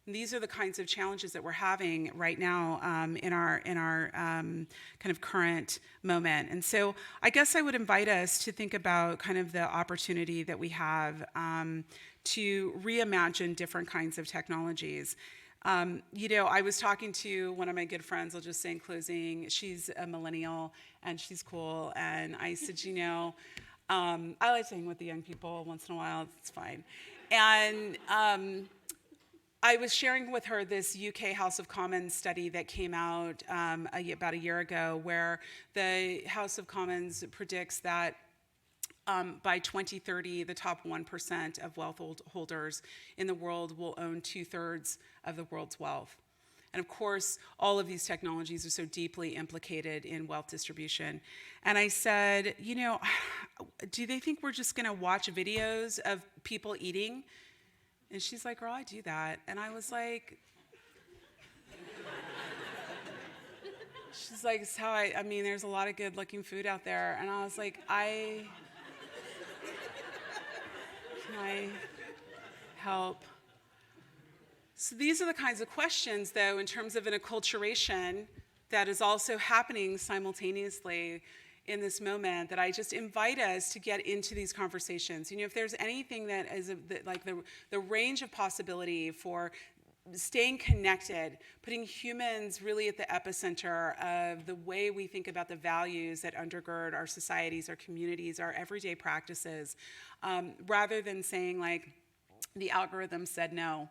And these are the kinds of challenges that we're having right now in our kind of current moment. And so I guess I would invite us to think about kind of the opportunity that we have to reimagine different kinds of technologies. You know, I was talking to one of my good friends, I'll just say in closing, she's a millennial and she's cool. And I said, you know, I like to hang with the young people once in a while, it's fine. And I was sharing with her this UK House of Commons study that came out about a year ago, where the House of Commons predicts that by 2030, the top 1% of wealth holders in the world will own 2/3 of the world's wealth. And of course, all of these technologies are so deeply implicated in wealth distribution. And I said, you know, do they think we're just going to watch videos of people eating? And she's like, girl, I do that. And I was like, she's like, it's how I mean, there's a lot of good looking food out there. And I was like, can I help? So these are the kinds of questions, though, in terms of an acculturation that is also happening simultaneously in this moment, that I just invite us to get into these conversations. You know, if there's anything that is like the range of possibility for staying connected, putting humans really at the epicenter of the way we think about the values that undergird our societies, our communities, our everyday practices, rather than saying like, the algorithm said no,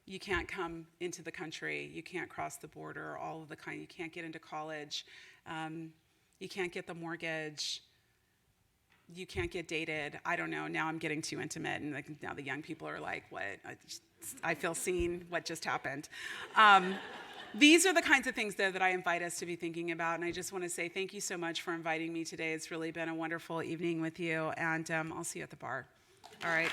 you can't come into the country, you can't cross the border, all of the kind, you can't get into college, you can't get the mortgage, you can't get dated. I don't know, now I'm getting too intimate, and like, now the young people are like, what? I feel seen, what just happened? These are the kinds of things, though, that I invite us to be thinking about, and I just want to say thank you so much for inviting me today. It's really been a wonderful evening with you, and I'll see you at the bar. All right.